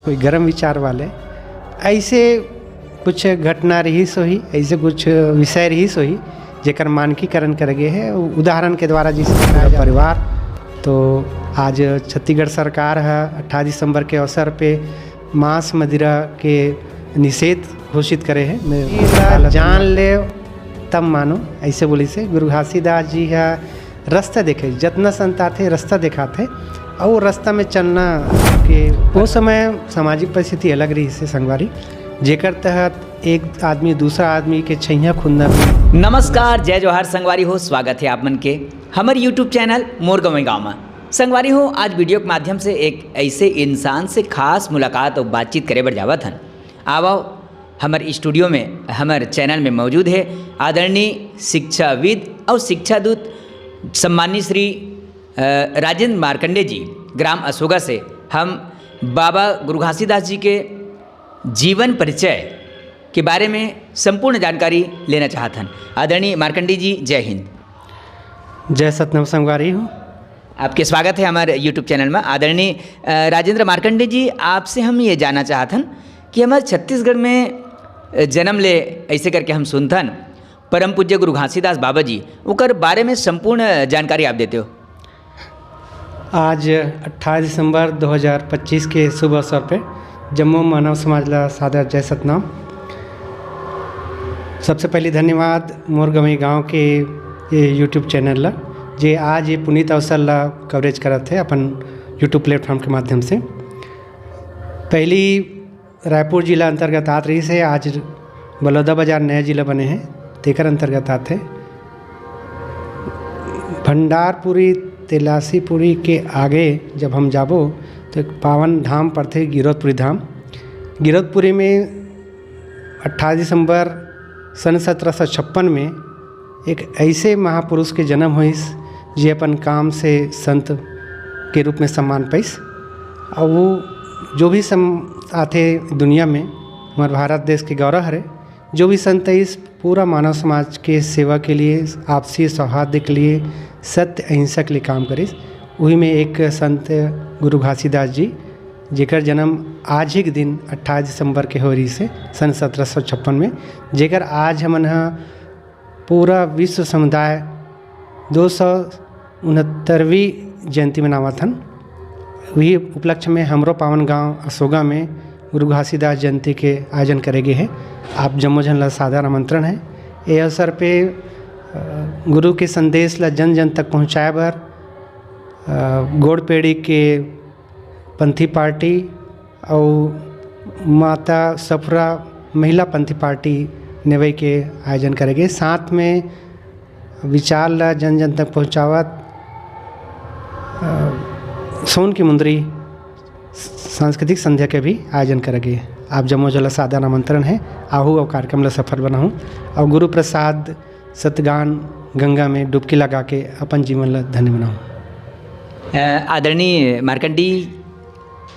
कोई गर्म विचार वाले ऐसे कुछ घटना रही सोही, ऐसे कुछ विषय रही सोही जेकर मानकीकरण कर गए है। उदाहरण के द्वारा जिसका परिवार तो आज छत्तीसगढ़ सरकार है 18 दिसंबर के अवसर पे मांस मदिरा के निषेध घोषित करे है। जान ले तब मानो ऐसे बोली से गुरु घासीदास जी है रास्ता देखे जतना संता थे रास्ता देखा थे और रास्ता में चलना के वो समय सामाजिक परिस्थिति अलग रही से संगवारी जेकर तहत एक आदमी दूसरा आदमी के छैया खुंदा। नमस्कार, जय जोहार संगवारी हो। स्वागत है आप मन के हमारे यूट्यूब चैनल मोर गाँव में। संगवारी हो, आज वीडियो के माध्यम से एक ऐसे इंसान से खास मुलाकात और बातचीत करे बर जावत हन। आओ हमारे स्टूडियो में हमारे चैनल में मौजूद है आदरणीय शिक्षाविद और शिक्षा दूत सम्मानित श्री राजेंद्र मार्कंडे जी। ग्राम अशोगा से हम बाबा गुरु घासीदास जी के जीवन परिचय के बारे में संपूर्ण जानकारी लेना चाहते हैं। आदरणीय मार्कंडे जी, जय हिंद। जय सतनाम संगवारी हो, आपके स्वागत है हमारे यूट्यूब चैनल में। आदरणीय राजेंद्र मार्कंडे जी, आपसे हम ये जानना चाहते हैं कि हमारे छत्तीसगढ़ में जन्म ले ऐसे करके हम सुनथन परम पूज्य गुरु घासीदास बाबा जी, उकर बारे में संपूर्ण जानकारी आप देते हो। आज 18 दिसंबर 2025 के शुभ अवसर पे जम्मू मानव समाज ला सादर जय सतनाम। सबसे पहले धन्यवाद मोर गाँव के ये यूट्यूब चैनल ला जे आज ये पुनीत अवसर ला कवरेज करत है अपन यूट्यूब प्लेटफॉर्म के माध्यम से। पहली रायपुर जिला अंतर्गत आत रही से आज बलौदा बाजार नया जिला बने हैं तेकर अंतर्गत आते। भंडारपुरी तेलासीपुरी के आगे जब हम जाबो तो एक पावन धाम पड़ते गिरौदपुरी धाम। गिरौदपुरी में 18 दिसंबर सन 1756 में एक ऐसे महापुरुष के जन्म होइस जे अपन काम से संत के रूप में सम्मान पाइस। और वो जो भी आते दुनिया में हमारे भारत देश के गौरव हरे, जो भी संत इस पूरा मानव समाज के सेवा के लिए, आपसी सौहार्द के लिए, सत्य अहिंसा के लिए काम करिस। वही में एक संत गुरु घासीदास जी जेकर जन्म आज ही के दिन 18 दिसंबर के हो रही से सन 1756 में, जेकर आज हमन पूरा विश्व समुदाय 269वीं जयंती मनावत हन। वही उपलक्ष्य में हमरो पावन गांव अशोगा में गुरु घासीदास जयंती के आयोजन करेगे है। आप जम्मो जन ला सादर आमंत्रण है। ये अवसर पे गुरु के संदेश ला जन जन तक पहुँचाए बर गोड़पेड़ी के पंथी पार्टी और माता सफरा महिला पंथी पार्टी नेवई के आयोजन करेंगे। साथ में विचार ला जन जन तक पहुँचावत सोन की मुंदरी सांस्कृतिक संध्या के भी आयोजन करेंगे। आप जम्मो जला सादर आमंत्रण है। आहू और कार्यक्रम ला सफल बनाऊँ और गुरु प्रसाद सतगान गंगा में डुबकी लगा के अपन जीवन ला धन्य बनाऊँ। आदरणीय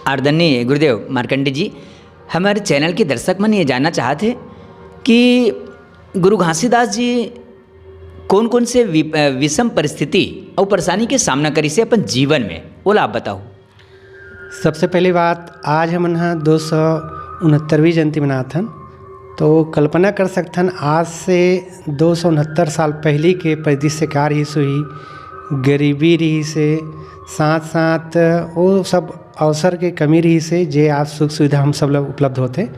आदरणीय गुरुदेव मार्कंडे जी, हमारे चैनल के दर्शक मन ये जानना चाहते कि गुरु घासीदास जी कौन कौन से विषम परिस्थिति और परेशानी के सामना करी से अपन जीवन में, बोला आप बताओ। सबसे पहली बात, आज हमन 269वीं जयंती मनाथन तो कल्पना कर सकथन आज से 269 साल पहले के परिदृश्य कार ही सुही गरीबी रही से, साथ साथ वो सब अवसर के कमी रही से जे आज सुख सुविधा हम सब लोग उपलब्ध होते।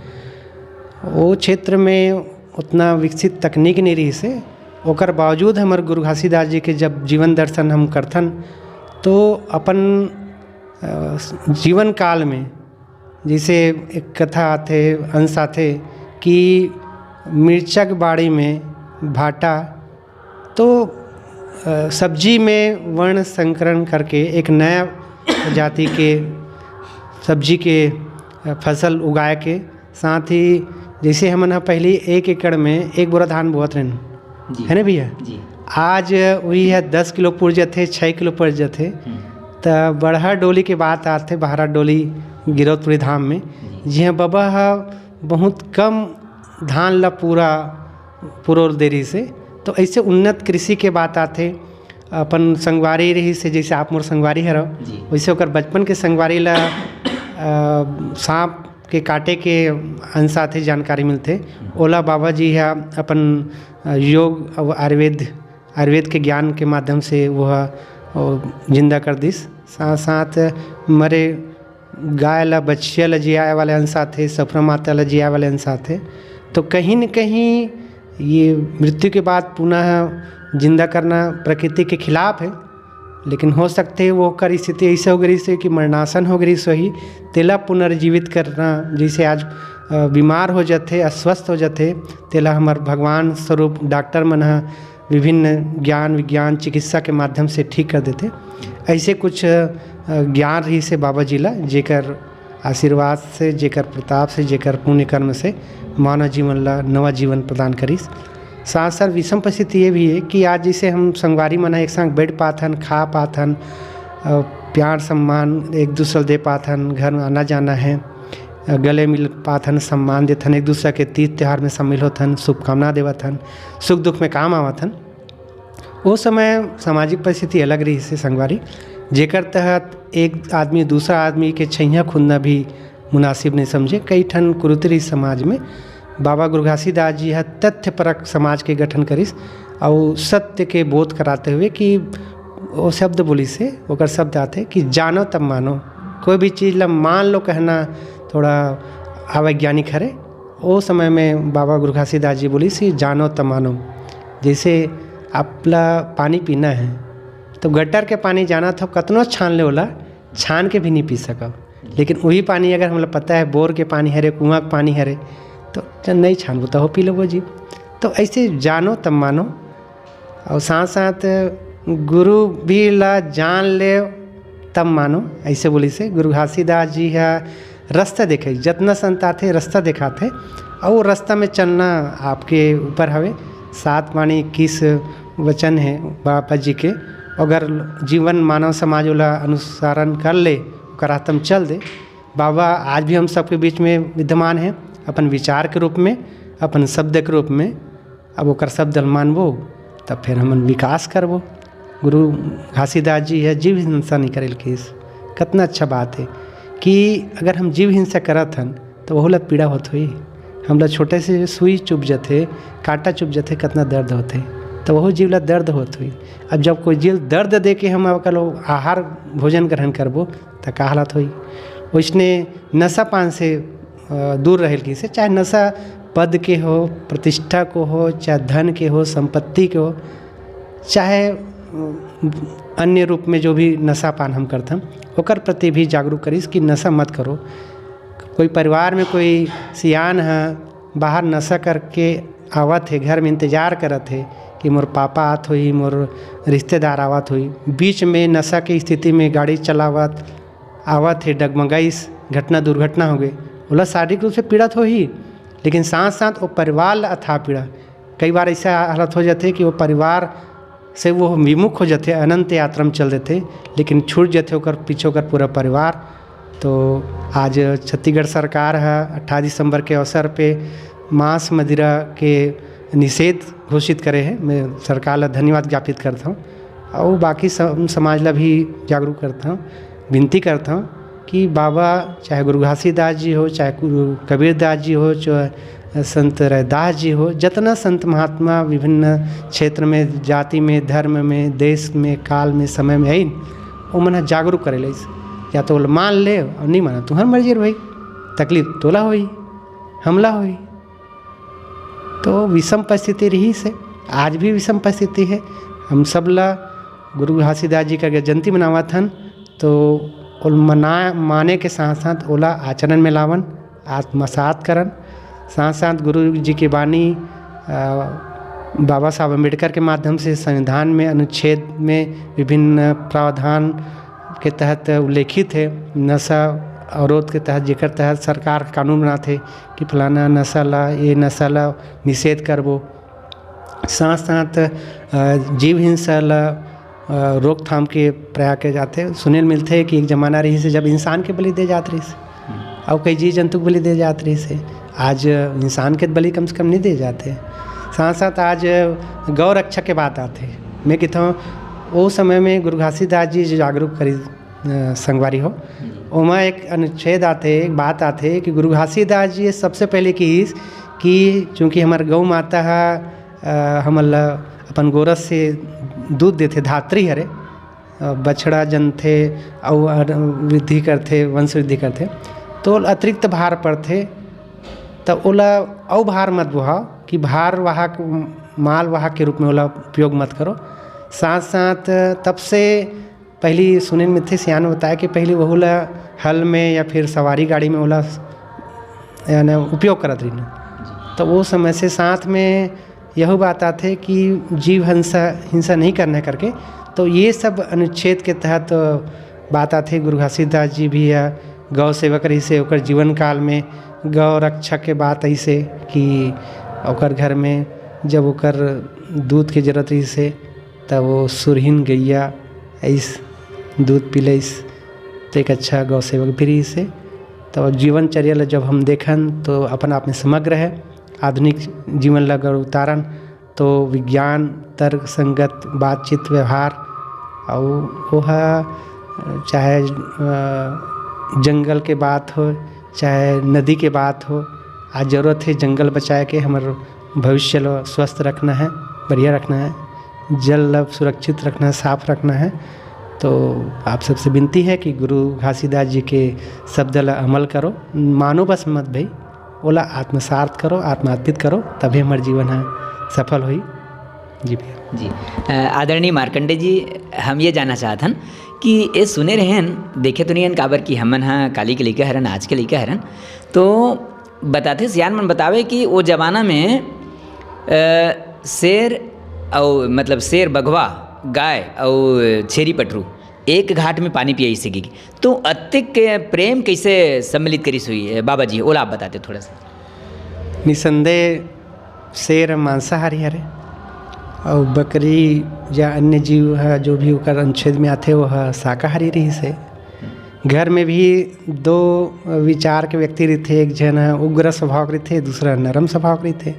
वो क्षेत्र में उतना विकसित तकनीक नहीं रही से, ओकर बावजूद हमारे गुरु घासीदास जी के जब जीवन दर्शन हम करथन तो अपन जीवन काल में जैसे एक कथा आते अंश आते कि मिर्चक बाड़ी में भाटा तो सब्जी में वर्ण संकरण करके एक नया जाति के सब्जी के फसल उगाए के साथ ही जैसे हमन पहले 1 एकड़ में 1 बोरा धान बोत रहन है ना भैया, आज वही है 10 किलो पुर जाते 6 किलो पड़ जाते। तो बड़हर डोली के बात आते बहरा डोली गिरौदपुरी धाम में जी बाबा बहुत कम धान ला पूरा देरी से। तो ऐसे उन्नत कृषि के बात आते अपन संगवारी रही से, जैसे आप मोर संगवारी है वैसे ओकर बचपन के संगवारी ला सांप के काटे के अनुसार थे जानकारी मिलते। ओला बाबा जी है अपन योग और आयुर्वेद के ज्ञान के माध्यम से वह जिंदा कर दिस। साथ साथ मरे गाय ला बच्चिया ला जियाए वाले अनुसार थे, सफरा माता ला जियाए वाले अनुसार थे। तो कहीं न कहीं ये मृत्यु के बाद पुनः जिंदा करना प्रकृति के खिलाफ है, लेकिन हो सकते वो कर स्थिति ऐसे हो गई से कि मरणासन हो गई सही तेला पुनर्जीवित करना। जैसे आज बीमार हो जाते, अस्वस्थ हो जाते, तेला हमार भगवान स्वरूप डॉक्टर मन विभिन्न ज्ञान विज्ञान चिकित्सा के माध्यम से ठीक कर देते। ऐसे कुछ ज्ञान रही से बाबा जी ला, जेकर आशीर्वाद से, जेकर प्रताप से, जेकर पुण्य कर्म से मानव जीवन ला नवा जीवन प्रदान करीस। साथ साथ विषम परिस्थिति ये भी है कि आज जैसे हम संगवारी मना एक संग बैठ पाथन, खा पाथन, प्यार सम्मान एक दूसरे दे पाथन, घर में आना जाना है, गले मिल पाथन, सम्मान देथन, एक दूसरे के तीज त्यौहार में शामिल होथन, शुभकामना देवथन, सुख दुख में काम आवथन। वो समय सामाजिक परिस्थिति अलग रही से संगवारी, जेकर तहत एक आदमी दूसरा आदमी के छैया खुदना भी मुनासिब नहीं समझे। कई ठन कुरुतरी समाज में बाबा गुरु घासीदास जी है तथ्यपरक समाज के गठन करिस और सत्य के बोध कराते हुए कि वो शब्द बोली से ओकर शब्द आते कि जानो तब मानो। कोई भी चीज़ ला मान लो कहना थोड़ा अवैज्ञानिक है। वो समय में बाबा गुरु घासीदास जी बोली सी जानो तब मानो। जैसे आपला पानी पीना है तो गटर के पानी जाना था कतनो छान ले वाला छान के भी नहीं पी सकब, लेकिन वही पानी अगर हमें पता है बोर के पानी हरे, कुआँ के पानी हरे, तो नहीं छानबो तो हो पी लो जी। तो ऐसे जानो तब मानो। और साथ साथ गुरु भी ला जान ले तब मानो, ऐसे बोली से गुरु घासीदास जी है रास्ता देखे, जितना संत आते रास्ता दिखाते और वो रास्ता में चलना आपके ऊपर हवे। 7 वाणी 21 वचन है बाबा जी के, अगर जीवन मानव समाज वाला अनुसरण कर ले, करातम चल दे। बाबा आज भी हम सबके बीच में विद्यमान है, अपन विचार के रूप में, अपन शब्द के रूप में। अब ओकर शब्द मानबो तब फिर हम विकास करबो। गुरु घासीदास जी है जीव हिंसा नहीं करेल केस। कितना अच्छा बात है कि अगर हम जीव हिंसा करत हन तो वह ला पीड़ा होत हुई। हम ला छोटे से सुई चुभ जाते, कांटा चुभ जाते, कितना दर्द होते, तो वह जीव ला दर्द होत हुई। अब जब कोई जीव दर्द दे के हम कल आहार भोजन ग्रहण करबो तो का हालत हुई। उसने नशा पान से दूर रहेल की से, चाहे नशा पद के हो, प्रतिष्ठा को हो, चाहे धन के हो, संपत्ति के हो, चाहे अन्य रूप में जो भी नशा पान हम करते हैं ओकर प्रति भी जागरूक करीस कि नशा मत करो। कोई परिवार में कोई सियान है बाहर नशा करके आवत है, घर में इंतजार करत है कि मोर पापा आत हुई, मोर रिश्तेदार आवत हुई, बीच में नशा की स्थिति में गाड़ी चलावत आवत है, डगमगाइस घटना दुर्घटना हो गई, बोला शारीरिक रूप से पीड़ित हो ही, लेकिन साथ साथ वो परिवार अथा पीड़ा। कई बार ऐसा हालत हो जाते कि वो परिवार से वो विमुख हो जाते, अनंत यात्रा में चल देते, लेकिन छूट जाते होकर पीछे होकर पूरा परिवार। तो आज छत्तीसगढ़ सरकार है 28 दिसंबर के अवसर पे मांस मदिरा के निषेध घोषित करे हैं। मैं सरकार ला धन्यवाद ज्ञापित करता हूँ और बाकी समाज ला भी जागरूक करता हूँ, विनती करता हूँ कि बाबा चाहे गुरु घासीदास जी हो, चाहे गुरु कबीरदास जी हो, चाहे संत रैदास जी हो, जितना संत महात्मा विभिन्न क्षेत्र में, जाति में, धर्म में, देश में, काल में, समय में आइन वो मन जागरूक करे ले। या तो मान ले और नहीं माना तुम्हार मर्जी भाई, तकलीफ तोला होई, हमला होई। तो विषम परिस्थिति रही से, आज भी विषम परिस्थिति है। हम सब ला गुरु घासीदास जी का जयंती मनावत हन, तो माने के साथ साथ ओला आचरण में लावन, आत्मसात करन। साथ साथ गुरु जी की वाणी बाबा साहब अम्बेडकर के माध्यम से संविधान में अनुच्छेद में विभिन्न प्रावधान के तहत उल्लेखित है। नशा अवरोध के तहत, जेकर तहत सरकार कानून बनाते कि फलाना नशा ला, ये नशा ला निषेध करबो। साथ साथ जीव हिंसा ला रोकथाम के प्रयास के जाते। सुनील मिलते हैं कि एक ज़माना रही से जब इंसान के बलि दे जाते रही से और कई जीव जंतु के बलि दे जाते रही से, आज इंसान के बलि कम से कम नहीं दे जाते। साथ साथ आज गौ रक्षा के बात आते। मैं कहता हूँ वो समय में गुरु घासीदास जी जागरूक करी संगवारी हो, ओमा एक अनुच्छेद आते, एक बात आते कि गुरु घासीदास जी सबसे पहले कीस कि चूँकि हमार गौ माता हमला अपन गोरस से दूध देते, धात्री हरे बछड़ा जन थे और वृद्धि करते, वंश वृद्धि करते, तो अतिरिक्त भार पड़ते, तब ओला औ भार मत बुहाओ कि भार वाहक माल वाहक के रूप में ओला उपयोग मत करो। साथ साथ तब से पहली सुनील मिथ्य सियान ने बताया कि पहले वह ला हल में या फिर सवारी गाड़ी में ओला यानी उपयोग करत रही ना, तो वो समय से साथ में यह बात आते कि जीव हिंसा नहीं करने करके, तो ये सब अनुच्छेद के तहत बात आते। गुरु घासीदास जी भी या गौ सेवक रही से ओकर जीवन काल में गौ रक्षा के बात ऐसे कि ओकर घर में जब ओकर दूध के जरूरत रही से तब वो सुरहीन गैया ऐस दूध पिलैस, तो एक अच्छा गौ सेवक भी रही से। तो जीवनचर्या जब हम देखन तो अपन आप में समग्र है, आधुनिक जीवन लगा उतारन तो विज्ञान तर्क संगत बातचीत व्यवहार और वह चाहे जंगल के बात हो चाहे नदी के बात हो, आज ज़रूरत है जंगल बचाए के हमारे भविष्य लो स्वस्थ रखना है, बढ़िया रखना है, जल लब सुरक्षित रखना है, साफ रखना है। तो आप सबसे विनती है कि गुरु घासीदास जी के शब्द ला अमल करो, मानो बस मत भाई, ओला आत्मसात करो, आत्मार्पित करो, तभी हमारे जीवन है सफल हुई। जी भैया जी। आदरणीय मार्कंडे जी, हम ये जानना चाहतन कि ये सुने रहेन देखे तो नहीं काबर कि हमन हाँ काली के लइका हरन, आज के लइका हरन, तो बताते सियान मन बतावे कि वो जमाना में शेर और मतलब शेर बघवा गाय और छेरी पटरू एक घाट में पानी पियाई सकेगी, तो अतिक प्रेम कैसे सम्मिलित करीस हुई बाबा जी, ओला आप बताते थोड़ा सा। निसंदेह शेर मांसाहारी हरे और बकरी या अन्य जीव है जो भी ओकर अनुच्छेद में आते वह शाकाहारी रही से। घर में भी दो विचार के व्यक्ति रहते, एक जन उग्र स्वभाव के रहते, दूसरा नरम स्वभाव के रहते।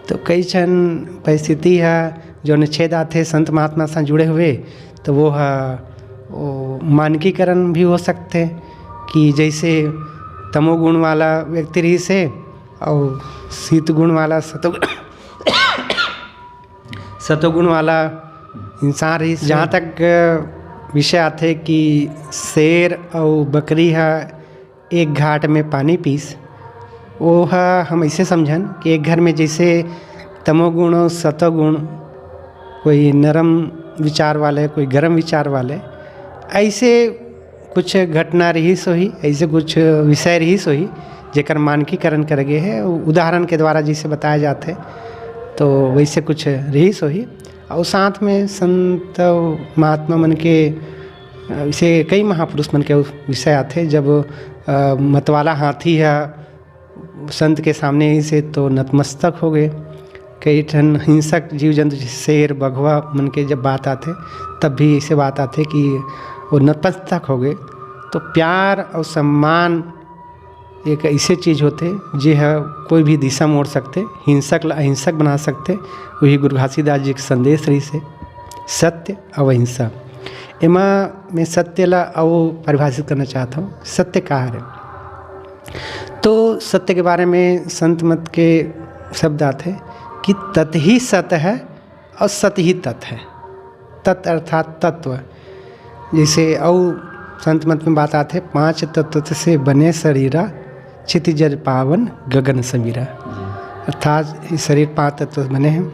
तो कई जन परिस्थिति है जो अनुच्छेद आते संत महात्मा से जुड़े हुए, तो वो मानकीकरण भी हो सकते कि जैसे तमोगुण वाला व्यक्ति रही से और शीत गुण वाला सतोगुण वाला इंसान रही। जहाँ तक विषय आते कि शेर और बकरी है एक घाट में पानी पीस, वो है हम ऐसे समझन कि एक घर में जैसे तमोगुण और सतोगुण, कोई नरम विचार वाले कोई गर्म विचार वाले, ऐसे कुछ घटना रही सोही, ऐसे कुछ विषय रही सोही जेकर मानकीकरण कर गए है, उदाहरण के द्वारा जिसे बताया जाते, तो वैसे कुछ रही सोही। और साथ में संत महात्मा मन के इसे कई महापुरुष मन के विषय आते, जब मतवाला हाथी है संत के सामने ही से तो नतमस्तक हो गए। कई ठन हिंसक जीव जंतु शेर बघवा मन के जब बात आते तब भी ऐसे बात आते कि वो नतमस्तक हो गए। तो प्यार और सम्मान एक ऐसे चीज़ होते जो है कोई भी दिशा मोड़ सकते, हिंसक ला अहिंसक बना सकते। वही गुरु घासीदास जी के संदेश रही से सत्य और अहिंसा। एमा मैं सत्य ला और परिभाषित करना चाहता हूँ, सत्य क्या है। तो सत्य के बारे में संत मत के शब्द आते कि तत् ही सत है और सत ही तत् है। तत् अर्थात तत्व, जैसे और संत मत में बात आते 5 तत्व से बने शरीरा क्षितिज पावन गगन समीरा। अर्थात इस शरीर 5 तत्व बने हैं।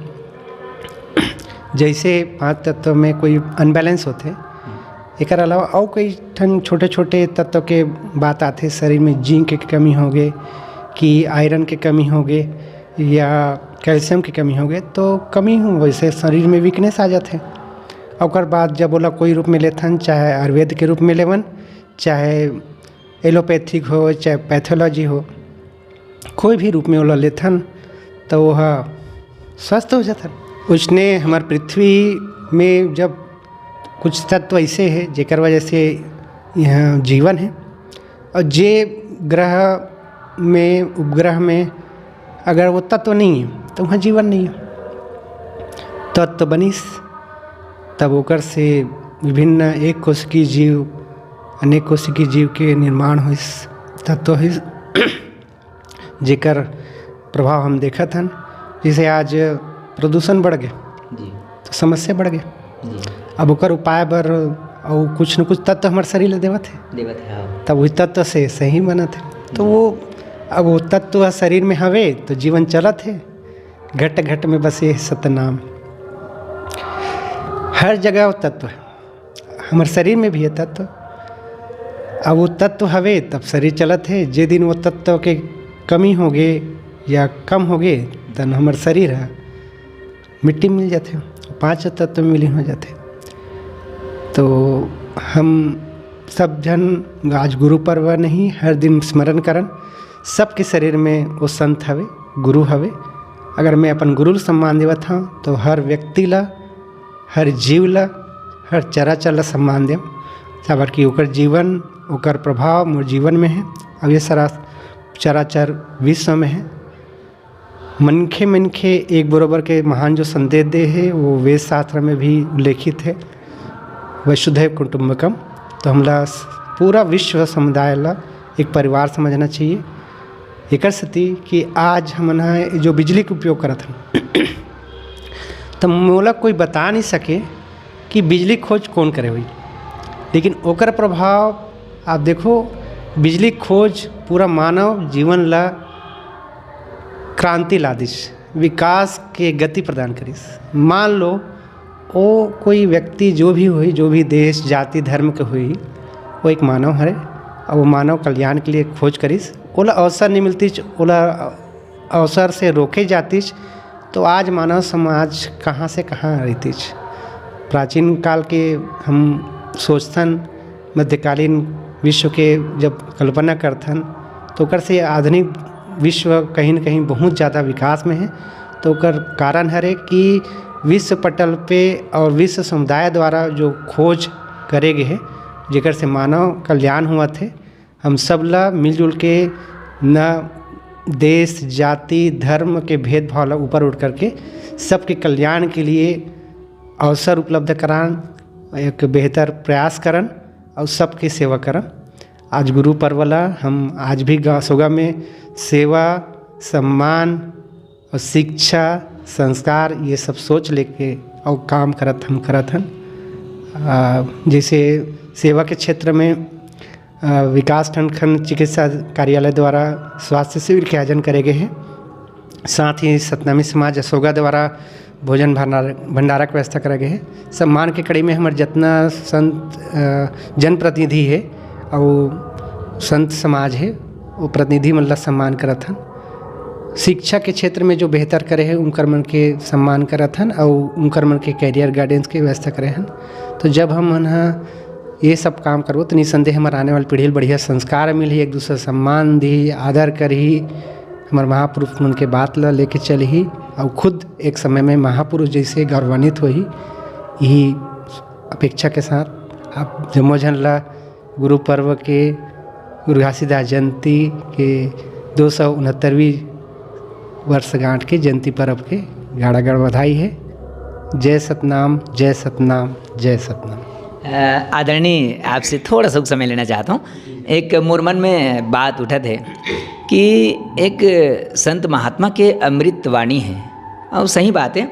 जैसे 5 तत्व में कोई अनबैलेंस होते, एक अलावा और कई ठन छोटे छोटे तत्व के बात आते, शरीर में जिंक की कमी हो गए कि आयरन की कमी हो गए या कैल्शियम की कमी हो गए, तो कमी हो वैसे शरीर में वीकनेस आ जाते। और बाद जब बोला कोई रूप में लेथन, चाहे आयुर्वेद के रूप में लेवन, चाहे एलोपैथिक हो चाहे पैथोलॉजी हो, कोई भी रूप में ओला लेथन तो वह स्वस्थ हो जाता। उसने हमारे पृथ्वी में जब कुछ तत्व ऐसे है जेकर वजह से यहाँ जीवन है, और जे ग्रह में उपग्रह में अगर वो तत्व नहीं है तो वहाँ जीवन नहीं है। तत्व बनिस तब ओकर से विभिन्न एक कोशिकीय जीव अनेक कोशिकी जीव के निर्माण हो इस तत्व है जेकर प्रभाव हम देखत हन। जैसे आज प्रदूषण बढ़ गए तो समस्या बढ़ गए। अब ओकर उपाय बर और कुछ न कुछ तत्व हमारे शरीर ले देवत है, तब वही तत्व से सही बनत है। तो वो अब वो तत्व शरीर में हवे तो जीवन चलत है। घट घट में बसे सतनाम, हर जगह वो तत्व है, हमारे शरीर में भी है तत्व। अब वो तत्व हवे तब शरीर चलत है। जे दिन वो तत्व के कमी हो गए या कम हो गए तब हमारे शरीर है मिट्टी मिल जाते, 5 तत्व मिलीन हो जाते। तो हम सब जन आज गुरु पर्व नहीं हर दिन स्मरण करन, सबके शरीर में वो संत हवे, गुरु हवे। अगर मैं अपन गुरु सम्मान देवत हूँ तो हर व्यक्ति ला, हर जीव ला, हर चराचर ला सम्मान देव, काबर कि ओकर जीवन ओकर प्रभाव मोर जीवन में है। अब ये सारा चराचर विश्व में है। मनखे मनखे एक बरोबर के महान जो संदेश दे है वो वेद शास्त्र में भी उल्लेखित है, वसुधैव कुटुंबकम। तो हमला पूरा विश्व समुदाय ला एक परिवार समझना चाहिए। एक स्थिति कि आज हम जो बिजली के उपयोग करत हन तो मोला कोई बता नहीं सके कि बिजली खोज कौन करे हुई, लेकिन ओकर प्रभाव आप देखो। बिजली खोज पूरा मानव जीवन ला क्रांति ला दिस, विकास के गति प्रदान करिस। मान लो वो कोई व्यक्ति जो भी हुई, जो भी देश जाति धर्म के हुई, वो एक मानव हरे और वो मानव कल्याण के लिए खोज करिस। ओला अवसर नहीं मिलती, ओला अवसर से रोके जातीच तो आज मानव समाज कहाँ से कहाँ रहती। प्राचीन काल के हम सोचथन, मध्यकालीन विश्व के जब कल्पना करथन तो ओकर से आधुनिक विश्व कहीं न कहीं बहुत ज़्यादा विकास में है। तो ओकर कारण हरे कि विश्व पटल पे और विश्व समुदाय द्वारा जो खोज करे गए है जेकर से मानव कल्याण हुआ थे। हम सब ला मिलजुल के न देश जाति धर्म के भेदभाव ला ऊपर उठ करके सबके कल्याण के लिए अवसर उपलब्ध करान, एक बेहतर प्रयास करन और सबकी सेवा करन। आज गुरु पर्व ला हम आज भी सोगा में सेवा सम्मान और शिक्षा संस्कार ये सब सोच लेके और काम हम करत हन। जैसे सेवा के क्षेत्र में विकास खंड चिकित्सा कार्यालय द्वारा स्वास्थ्य शिविर के आयोजन करे गए हैं। साथ ही सतनामी समाज असोगा द्वारा भोजन भंडारा की व्यवस्था करा गए है। सम्मान के कड़ी में हमारे जितना संत जनप्रतिनिधि है और संत समाज है वो प्रतिनिधि मतलब सम्मान करत हन। शिक्षा के क्षेत्र में जो बेहतर करे हैं उनकर मन के सम्मान करत हन और उनकर मन के कैरियर गाइडेंस की व्यवस्था करे हन। तो जब हम मन ये सब काम करबो तो निसंदेह हमारे आने वाली पीढ़ी बढ़िया संस्कार मिली, एक दूसरे सम्मान दी, आदर करी, हमारे महापुरुष मन के बात ला लेके चलही और खुद एक समय में महापुरुष जैसे गौरवान्वित हो ही। यही अपेक्षा के साथ आप जम्मो जन ला गुरु पर्व के गुरु घासीदास जयंती के 269वीं वर्षगांठ के जयंती पर्व के गाड़ा बधाई है। जय सतनाम, जय सतनाम, जय सतनाम। आदरणीय, आपसे थोड़ा सा समय लेना चाहता हूँ। एक मोर मन में बात उठत है कि एक संत महात्मा के अमृत वाणी है और सही बात है,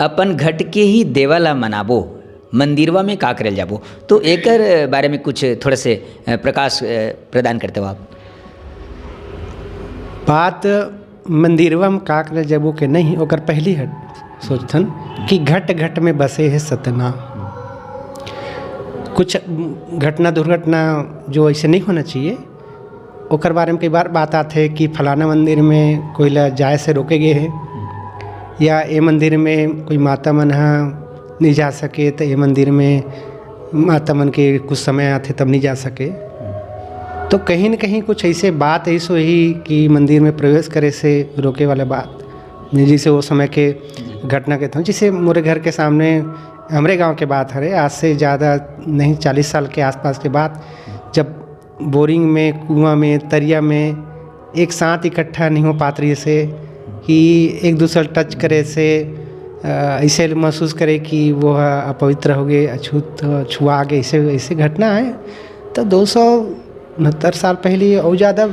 अपन घट के ही देवाला मनाबो, मंदिरवा में का करल जाबो। तो एकर बारे में कुछ थोड़ा से प्रकाश प्रदान करते हो आप। बात मंदिरवा में का करल जाबो के नहीं, ओकर पहली हट सोचथन कि घट घट में बसे है सतनाम। कुछ घटना दुर्घटना जो ऐसे नहीं होना चाहिए ओकर बारे में कई बार बात आते है कि फलाना मंदिर में कोई ला जाए से रोके गए है, या ये मंदिर में कोई माता मन नहीं जा सके तो ये मंदिर में माता मन के कुछ समय आते तब नहीं जा सके। तो कहीं न कहीं कुछ ऐसे बात ऐसो ही कि मंदिर में प्रवेश करे से रोके वाले बात, जिसे वो समय के घटना कहता हूँ। जिसे मेरे घर के सामने हमारे गांव के बात है, आज से ज़्यादा नहीं 40 साल के आसपास के बात, जब बोरिंग में कुआं में तरिया में एक साथ इकट्ठा नहीं हो पात रही से कि एक दूसरे टच करे से ऐसे महसूस करे कि वो अपवित्र हो गए, अछूत छुआ गए, ऐसे ऐसे घटना है। तो 269 साल पहले और ज़्यादा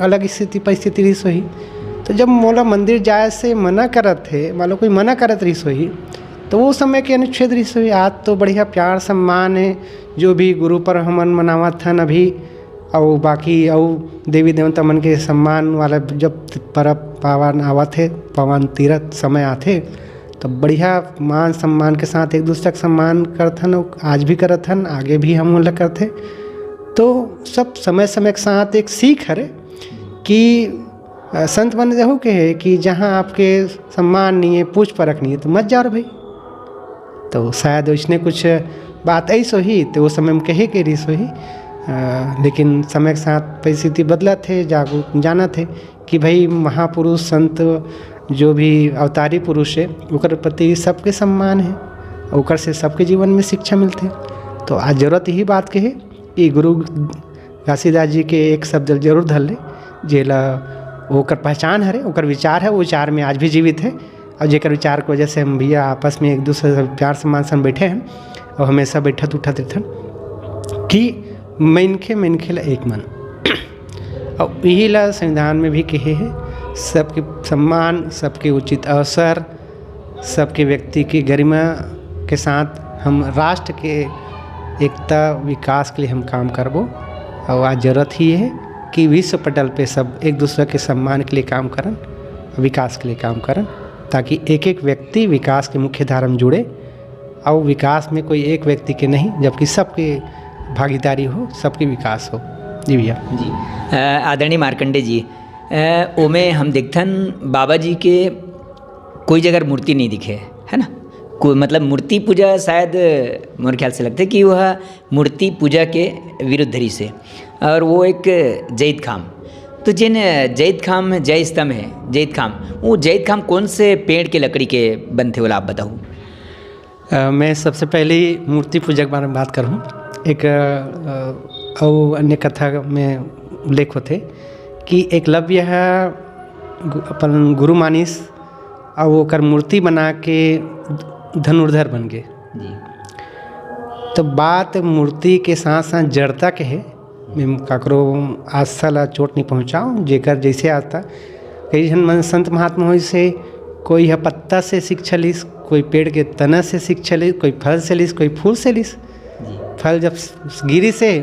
अलग स्थिति परिस्थिति रही सोही। तो जब मोला मंदिर जाए से मना करत थे, मान लो कोई मना करत रही सोही, तो वो समय के अनुच्छेद रही सोही। आज तो बढ़िया प्यार सम्मान है, जो भी गुरु पर हमन मनावत हन अभी, और बाकी और देवी देवता मन के सम्मान वाला जब परब पावन आवत है, पावन तीर्थ समय आते, तो बढ़िया मान सम्मान के साथ एक दूसरे का सम्मान करथन, और आज भी करथन, आगे भी हम लोग करते। तो सब समय समय के साथ एक सीख है कि संत मन देखो के है कि जहाँ आपके सम्मान नहीं है, पूछ परख नहीं है, तो मत जाओ भाई। तो शायद उसने कुछ बात ऐसी ही तो वो समय में कहे के रही सो ही, लेकिन समय के साथ परिस्थिति बदला थे, जागरूक जाना थे कि भाई महापुरुष संत जो भी अवतारी पुरुष है ओकर प्रति सबके सम्मान है, ओकर से सबके जीवन में शिक्षा मिलते। तो आज जरूरत यही बात के है कि गुरु घासीदास जी के एक शब्द जरूर धर ले, जेला ओकर पहचान है, ओकर विचार है, वो विचार में आज भी जीवित है। और जेकर विचार की वजह से हम भैया आपस में एक दूसरे से प्यार सम्मान से बैठे हैं और हमेशा बैठत उठत रहथन कि मनखे ला एक मन। और यही ला संविधान में भी कहे है, सबके सम्मान, सबके उचित अवसर, सबके व्यक्ति की गरिमा के साथ हम राष्ट्र के एकता विकास के लिए हम काम करबो। और आज जरूरत ही है कि विश्व पटल पे सब एक दूसरे के सम्मान के लिए काम करन, विकास के लिए काम करन, ताकि एक एक व्यक्ति विकास के मुख्य धारा में जुड़े। और विकास में कोई एक व्यक्ति के नहीं, जबकि सबके भागीदारी हो, सबके विकास हो। जी भैया। जी आदरणीय मार्कंडे जी, ओमे हम देखथन बाबा जी के कोई जगह मूर्ति नहीं दिखे है ना, कोई मतलब मूर्ति पूजा शायद मोर ख्याल से लगता है कि वह मूर्ति पूजा के विरुद्ध रही से, और वो एक जैद खाम। तो जिन जैद खाम जय स्तंभ है, जैद खाम, वो जैद खाम कौन से पेड़ के लकड़ी के बनते वाला आप बताओ। मैं सबसे पहले मूर्ति पूजा के बारे में बात करूँ। एक और अन्य कथा में उल्लेख होते कि एकलव्य है अपन गुरु मानिस, और वो कर मूर्ति बना के धनुर्धर बन गए। तो बात मूर्ति के साथ साथ जड़ता के है, मैं ककरो आस्था ला चोट नहीं पहुँचाऊँ, जेकर जैसे आता। कई जन संत महात्मा हो से कोई है पत्ता से शिक्षा लिस, कोई पेड़ के तना से शिक्षा लिस, कोई फल से लिस, कोई फूल से लिस। फल जब गिरी से